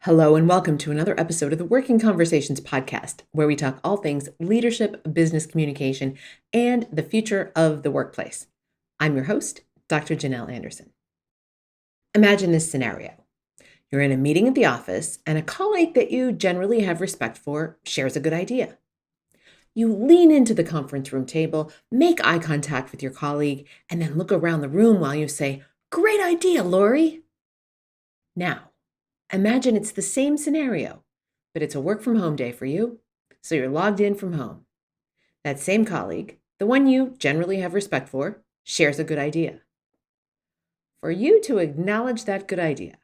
Hello, and welcome to another episode of the Working Conversations podcast, where we talk all things leadership, business communication, and the future of the workplace. I'm your host, Dr. Janel Anderson. Imagine this scenario. You're in a meeting at the office, and a colleague that you generally have respect for shares a good idea. You lean into the conference room table, make eye contact with your colleague, and then look around the room while you say, "Great idea, Lori." Now, imagine it's the same scenario, but it's a work from home day for you, so you're logged in from home. That same colleague, the one you generally have respect for, shares a good idea. For you to acknowledge that good idea,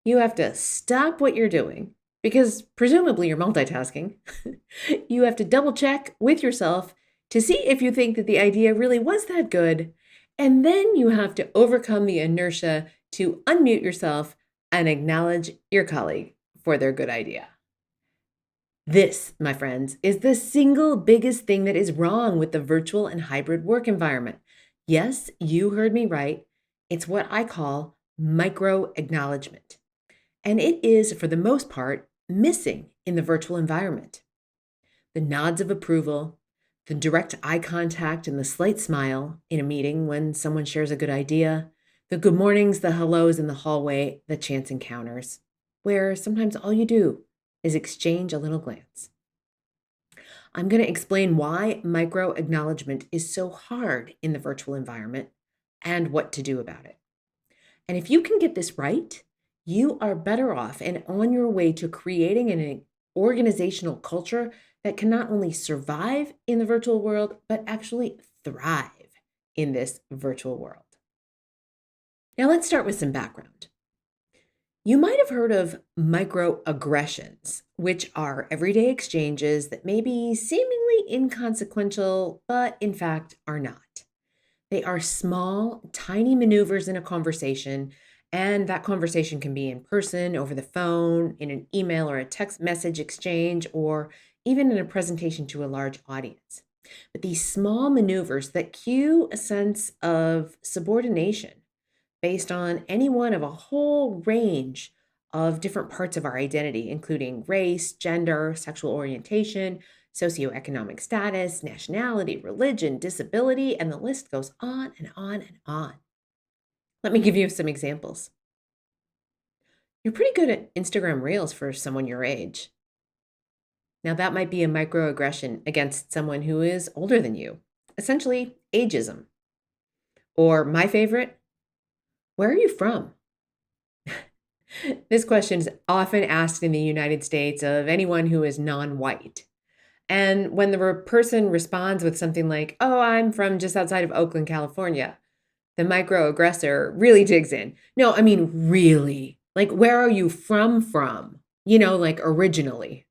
you have to stop what you're doing, because presumably you're multitasking. You have to double check with yourself to see if you think that the idea really was that good, and then you have to overcome the inertia to unmute yourself and acknowledge your colleague for their good idea. This, my friends, is the single biggest thing that is wrong with the virtual and hybrid work environment. Yes, you heard me right. It's what I call micro-acknowledgment. And it is, for the most part, missing in the virtual environment. The nods of approval, the direct eye contact and the slight smile in a meeting when someone shares a good idea, the good mornings, the hellos in the hallway, the chance encounters, where sometimes all you do is exchange a little glance. I'm going to explain why micro-acknowledgement is so hard in the virtual environment and what to do about it. And if you can get this right, you are better off and on your way to creating an organizational culture that can not only survive in the virtual world, but actually thrive in this virtual world. Now let's start with some background. You might have heard of microaggressions, which are everyday exchanges that may be seemingly inconsequential, but in fact are not. They are small, tiny maneuvers in a conversation, and that conversation can be in person, over the phone, in an email or a text message exchange, or even in a presentation to a large audience. But these small maneuvers that cue a sense of subordination based on any one of a whole range of different parts of our identity, including race, gender, sexual orientation, socioeconomic status, nationality, religion, disability, and the list goes on and on and on. Let me give you some examples. You're pretty good at Instagram Reels for someone your age. Now, that might be a microaggression against someone who is older than you, essentially ageism. Or my favorite, where are you from? This question is often asked in the United States of anyone who is non-white. And when the person responds with something like, "Oh, I'm from just outside of Oakland, California," the microaggressor really digs in. No, I mean, really. Like, where are you from? Like originally.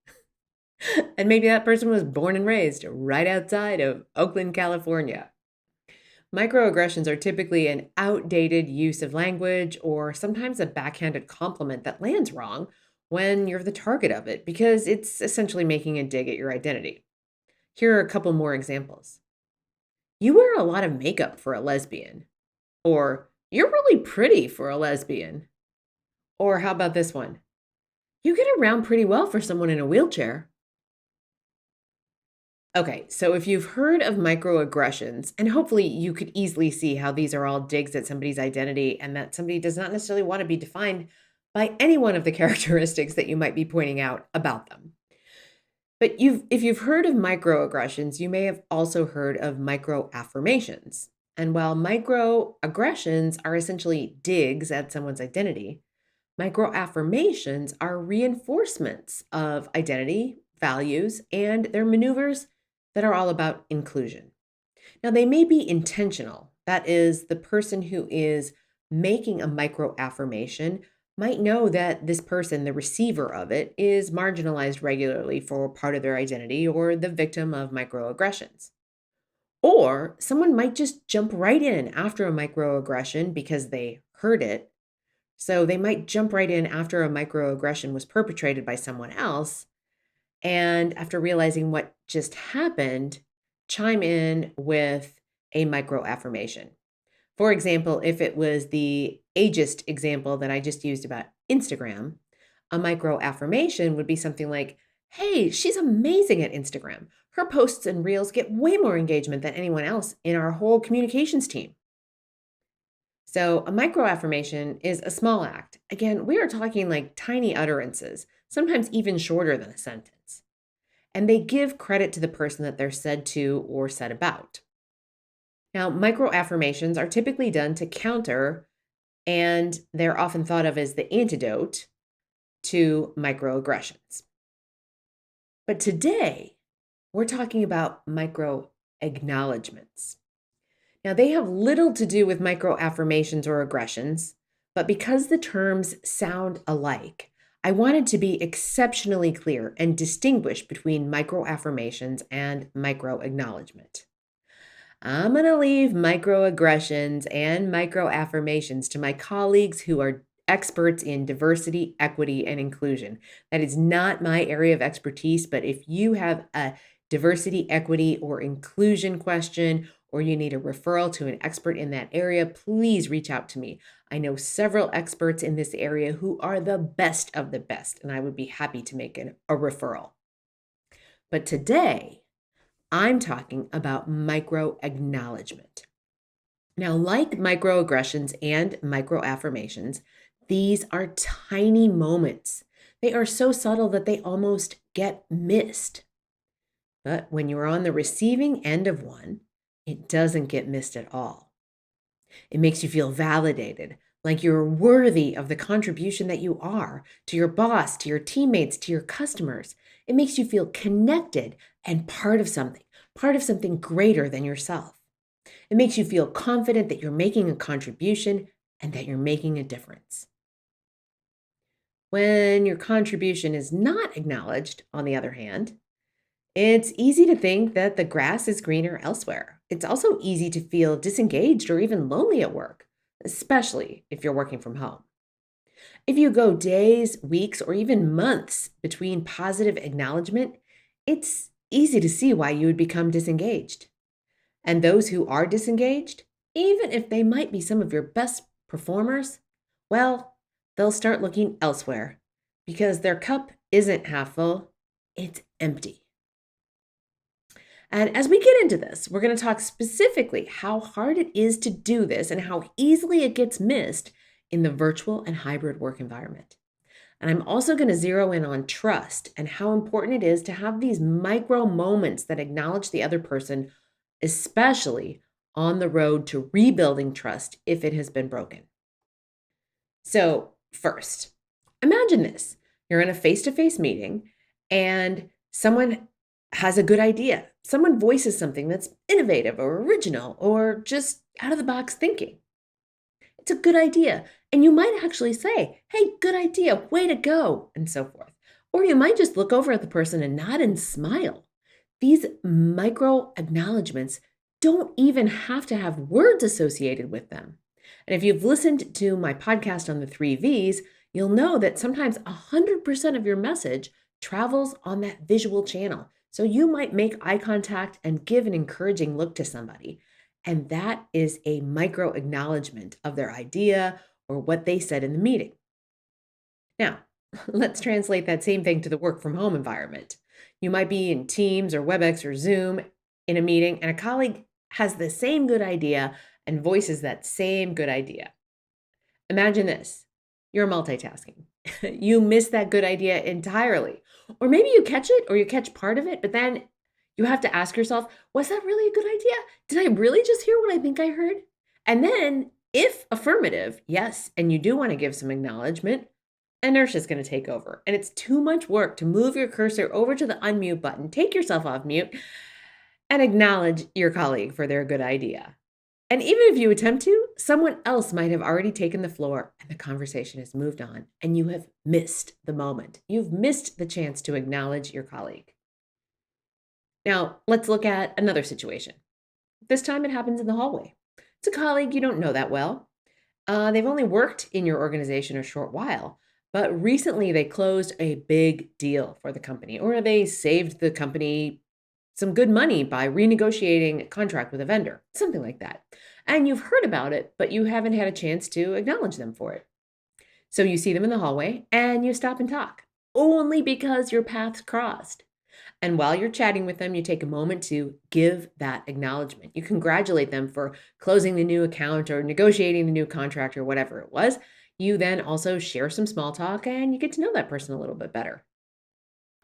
And maybe that person was born and raised right outside of Oakland, California. Microaggressions are typically an outdated use of language or sometimes a backhanded compliment that lands wrong when you're the target of it because it's essentially making a dig at your identity. Here are a couple more examples. "You wear a lot of makeup for a lesbian," or "You're really pretty for a lesbian." Or how about this one? "You get around pretty well for someone in a wheelchair." Okay, so if you've heard of microaggressions, and hopefully you could easily see how these are all digs at somebody's identity and that somebody does not necessarily want to be defined by any one of the characteristics that you might be pointing out about them. But if you've heard of microaggressions, you may have also heard of microaffirmations. And while microaggressions are essentially digs at someone's identity, microaffirmations are reinforcements of identity, values, and their maneuvers that are all about inclusion. Now, they may be intentional. That is, the person who is making a microaffirmation might know that this person, the receiver of it, is marginalized regularly for part of their identity or the victim of microaggressions. Or someone might just jump right in after a microaggression because they heard it. So they might jump right in after a microaggression was perpetrated by someone else. And after realizing what just happened, chime in with a microaffirmation. For example, if it was the ageist example that I just used about Instagram, A micro affirmation would be something like, hey, she's amazing at Instagram. Her posts and reels get way more engagement than anyone else in our whole communications team. So, a micro affirmation is a small act. Again, we are talking like tiny utterances, sometimes even shorter than a sentence. And they give credit to the person that they're said to or said about. Now, micro affirmations are typically done to counter, and they're often thought of as the antidote to microaggressions. But today, we're talking about micro acknowledgments. Now, they have little to do with micro affirmations or aggressions, but because the terms sound alike, I wanted to be exceptionally clear and distinguish between micro affirmations and micro acknowledgement. I'm going to leave microaggressions and micro affirmations to my colleagues who are experts in diversity, equity, and inclusion. That is not my area of expertise, but if you have a diversity, equity, or inclusion question, or you need a referral to an expert in that area, please reach out to me. I know several experts in this area who are the best of the best, and I would be happy to make a referral. But today, I'm talking about micro acknowledgement. Now, like microaggressions and micro affirmations, these are tiny moments. They are so subtle that they almost get missed. But when you're on the receiving end of one, it doesn't get missed at all. It makes you feel validated, like you're worthy of the contribution that you are to your boss, to your teammates, to your customers. It makes you feel connected and part of something greater than yourself. It makes you feel confident that you're making a contribution and that you're making a difference. When your contribution is not acknowledged, on the other hand, it's easy to think that the grass is greener elsewhere. It's also easy to feel disengaged or even lonely at work, especially if you're working from home. If you go days, weeks, or even months between positive acknowledgement, it's easy to see why you would become disengaged. And those who are disengaged, even if they might be some of your best performers, well, they'll start looking elsewhere because their cup isn't half full, it's empty. And as we get into this, we're going to talk specifically how hard it is to do this and how easily it gets missed in the virtual and hybrid work environment. And I'm also going to zero in on trust and how important it is to have these micro moments that acknowledge the other person, especially on the road to rebuilding trust if it has been broken. So, first, imagine this. You're in a face-to-face meeting and someone has a good idea. Someone voices something that's innovative or original or just out of the box thinking. It's a good idea. And you might actually say, hey, good idea, way to go, and so forth. Or you might just look over at the person and nod and smile. These micro acknowledgments don't even have to have words associated with them. And if you've listened to my podcast on the 3 V's, you'll know that sometimes 100% of your message travels on that visual channel. So you might make eye contact and give an encouraging look to somebody. And that is a micro acknowledgement of their idea or what they said in the meeting. Now, let's translate that same thing to the work from home environment. You might be in Teams or WebEx or Zoom in a meeting, and a colleague has the same good idea and voices that same good idea. Imagine this. You're multitasking. You miss that good idea entirely. Or maybe you catch it or you catch part of it, but then you have to ask yourself, was that really a good idea? Did I really just hear what I think I heard? And then, if affirmative, yes, and you do want to give some acknowledgement, inertia is going to take over. And it's too much work to move your cursor over to the unmute button, take yourself off mute, and acknowledge your colleague for their good idea. And even if you attempt to, someone else might have already taken the floor and the conversation has moved on, and you have missed the moment. You've missed the chance to acknowledge your colleague. Now, let's look at another situation. This time it happens in the hallway. It's a colleague you don't know that well. They've only worked in your organization a short while, but recently they closed a big deal for the company, or they saved the company some good money by renegotiating a contract with a vendor, something like that. And you've heard about it, but you haven't had a chance to acknowledge them for it. So you see them in the hallway and you stop and talk, only because your paths crossed. And while you're chatting with them, you take a moment to give that acknowledgement. You congratulate them for closing the new account or negotiating the new contract or whatever it was. You then also share some small talk and you get to know that person a little bit better.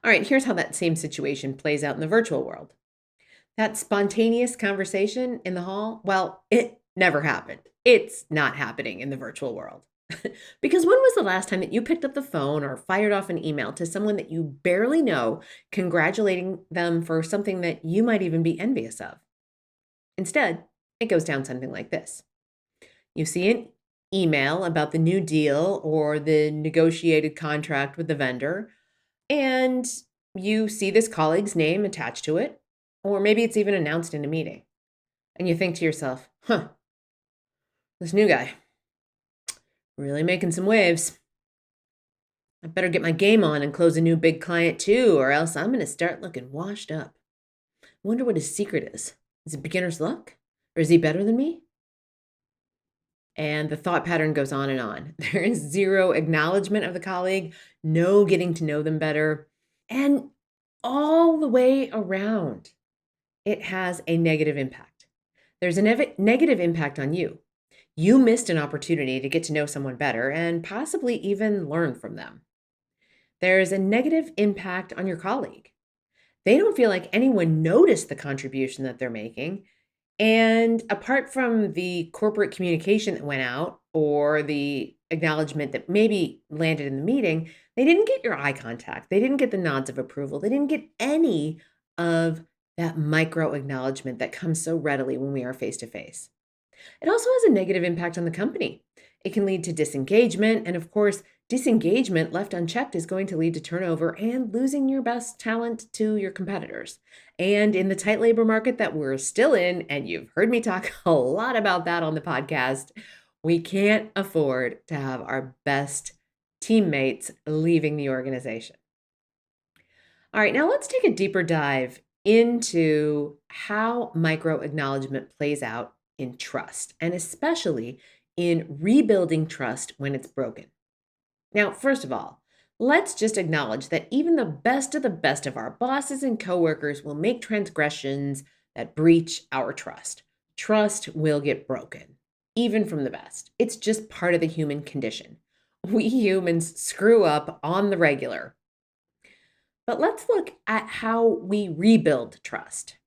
All right, here's how that same situation plays out in the virtual world. That spontaneous conversation in the hall, well, it never happened. It's not happening in the virtual world. Because when was the last time that you picked up the phone or fired off an email to someone that you barely know, congratulating them for something that you might even be envious of? Instead, it goes down something like this. You see an email about the new deal or the negotiated contract with the vendor, and you see this colleague's name attached to it, or maybe it's even announced in a meeting. And you think to yourself, this new guy, really making some waves. I better get my game on and close a new big client too, or else I'm going to start looking washed up. Wonder what his secret is. Is it beginner's luck? Or is he better than me? And the thought pattern goes on and on. There is zero acknowledgement of the colleague, no getting to know them better, and all the way around, it has a negative impact. There's a negative impact on you. You missed an opportunity to get to know someone better and possibly even learn from them. There's a negative impact on your colleague. They don't feel like anyone noticed the contribution that they're making. And apart from the corporate communication that went out or the acknowledgement that maybe landed in the meeting, they didn't get your eye contact. They didn't get the nods of approval. They didn't get any of that micro acknowledgement that comes so readily when we are face to face. It also has a negative impact on the company. It can lead to disengagement. And of course, disengagement left unchecked is going to lead to turnover and losing your best talent to your competitors. And in the tight labor market that we're still in, and you've heard me talk a lot about that on the podcast, we can't afford to have our best teammates leaving the organization. All right, now let's take a deeper dive into how micro acknowledgement plays out in trust, and especially in rebuilding trust when it's broken. Now, first of all, let's just acknowledge that even the best of our bosses and coworkers will make transgressions that breach our trust. Trust will get broken, even from the best. It's just part of the human condition. We humans screw up on the regular. But let's look at how we rebuild trust.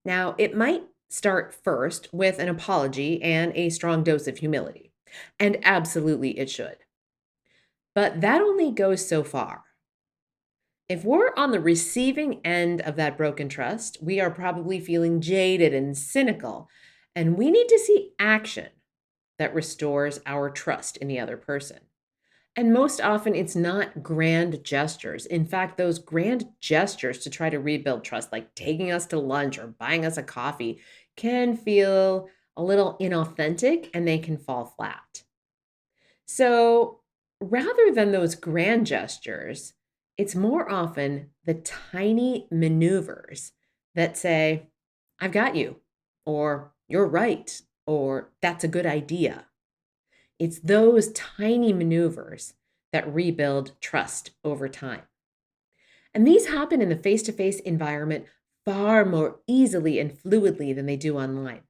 Now, it might start first with an apology and a strong dose of humility. And absolutely it should. But that only goes so far. If we're on the receiving end of that broken trust, we are probably feeling jaded and cynical, and we need to see action that restores our trust in the other person. And most often, it's not grand gestures. In fact, those grand gestures to try to rebuild trust, like taking us to lunch or buying us a coffee, can feel a little inauthentic and they can fall flat. So rather than those grand gestures, it's more often the tiny maneuvers that say, I've got you, or you're right, or that's a good idea. It's those tiny maneuvers that rebuild trust over time. And these happen in the face-to-face environment far more easily and fluidly than they do online.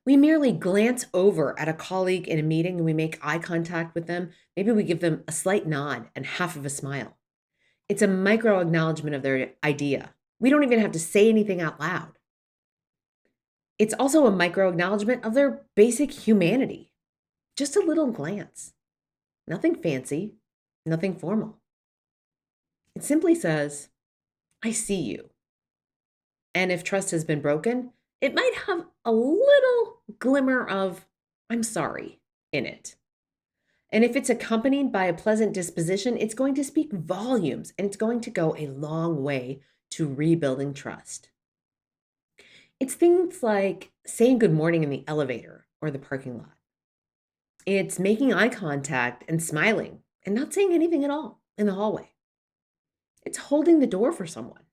We merely glance over at a colleague in a meeting and we make eye contact with them. Maybe we give them a slight nod and half of a smile. It's a micro acknowledgement of their idea. We don't even have to say anything out loud. It's also a micro acknowledgement of their basic humanity. Just a little glance. Nothing fancy, nothing formal. It simply says, I see you. And if trust has been broken, it might have a little glimmer of, I'm sorry, in it. And if it's accompanied by a pleasant disposition, it's going to speak volumes and it's going to go a long way to rebuilding trust. It's things like saying good morning in the elevator or the parking lot. It's making eye contact and smiling and not saying anything at all in the hallway. It's holding the door for someone.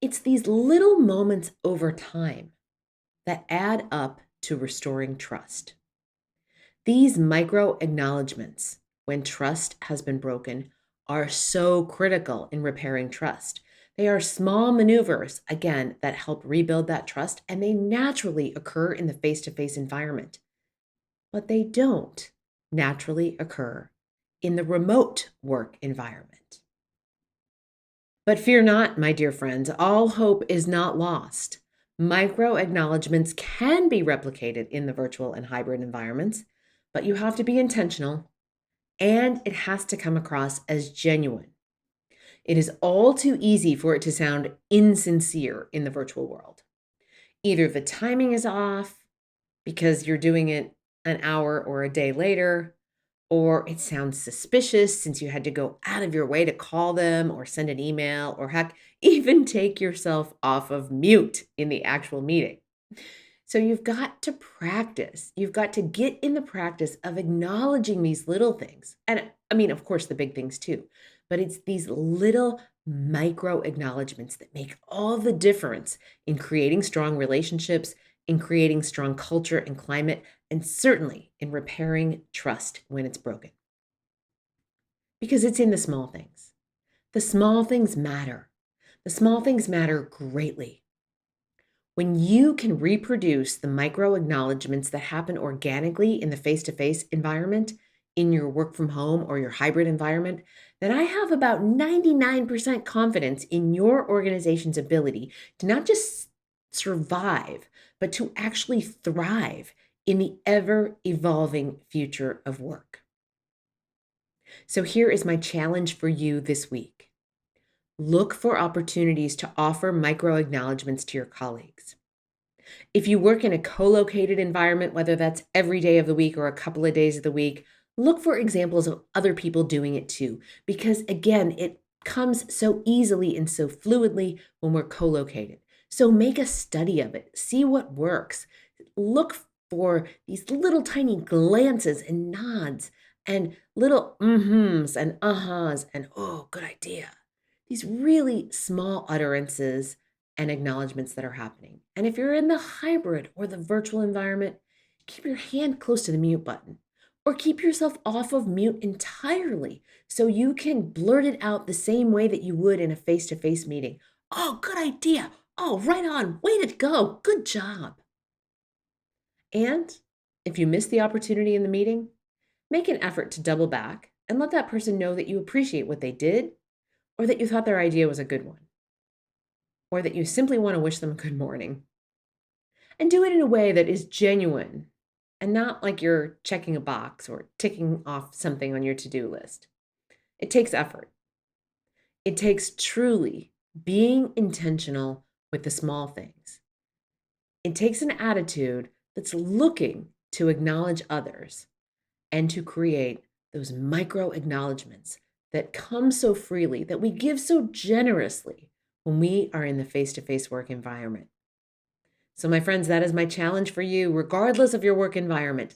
It's these little moments over time that add up to restoring trust. These micro-acknowledgments, when trust has been broken, are so critical in repairing trust. They are small maneuvers, again, that help rebuild that trust, and they naturally occur in the face-to-face environment. But they don't naturally occur in the remote work environment. But fear not, my dear friends, all hope is not lost. Micro-acknowledgments can be replicated in the virtual and hybrid environments, but you have to be intentional and it has to come across as genuine. It is all too easy for it to sound insincere in the virtual world. Either the timing is off because you're doing it an hour or a day later, or it sounds suspicious since you had to go out of your way to call them or send an email, or heck, even take yourself off of mute in the actual meeting. So you've got to practice. You've got to get in the practice of acknowledging these little things. And I mean, of course, the big things too, but it's these little micro acknowledgments that make all the difference in creating strong relationships, in creating strong culture and climate, and certainly in repairing trust when it's broken. Because it's in the small things. The small things matter. The small things matter greatly. When you can reproduce the micro acknowledgments that happen organically in the face-to-face environment, in your work from home or your hybrid environment, then I have about 99% confidence in your organization's ability to not just survive, but to actually thrive in the ever-evolving future of work. So here is my challenge for you this week. Look for opportunities to offer micro acknowledgments to your colleagues. If you work in a co-located environment, whether that's every day of the week or a couple of days of the week, look for examples of other people doing it too, because again, it comes so easily and so fluidly when we're co-located. So make a study of it, see what works. Look for these little tiny glances and nods and little mm-hms and uh-hs and oh, good idea. These really small utterances and acknowledgments that are happening. And if you're in the hybrid or the virtual environment, keep your hand close to the mute button or keep yourself off of mute entirely so you can blurt it out the same way that you would in a face-to-face meeting. Oh, good idea. Oh, right on. Way to go. Good job. And if you miss the opportunity in the meeting, make an effort to double back and let that person know that you appreciate what they did, or that you thought their idea was a good one, or that you simply want to wish them a good morning. And do it in a way that is genuine and not like you're checking a box or ticking off something on your to-do list. It takes effort. It takes truly being intentional with the small things. It takes an attitude that's looking to acknowledge others and to create those micro acknowledgments that come so freely, that we give so generously when we are in the face-to-face work environment. So my friends, that is my challenge for you, regardless of your work environment.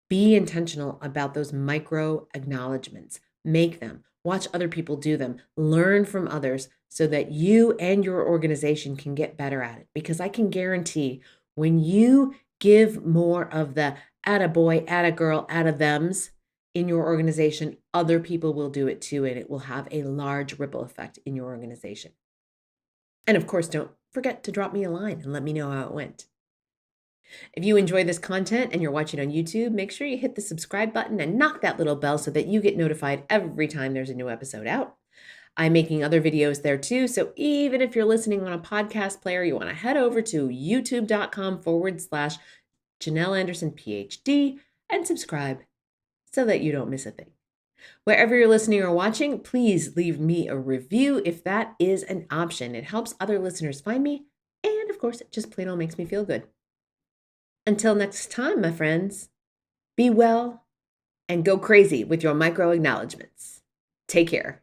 Be intentional about those micro acknowledgments. Make them. Watch other people do them. Learn from others so that you and your organization can get better at it. Because I can guarantee when you give more of the attaboy, attagirl, attathems in your organization, other people will do it too, and it will have a large ripple effect in your organization. And of course, don't forget to drop me a line and let me know how it went. If you enjoy this content and you're watching on YouTube, make sure you hit the subscribe button and knock that little bell so that you get notified every time there's a new episode out. I'm making other videos there too, so even if you're listening on a podcast player, you want to head over to youtube.com/Janel Anderson PhD and subscribe so that you don't miss a thing. Wherever you're listening or watching, please leave me a review if that is an option. It helps other listeners find me, and of course, it just plain old makes me feel good. Until next time, my friends, be well and go crazy with your micro acknowledgments. Take care.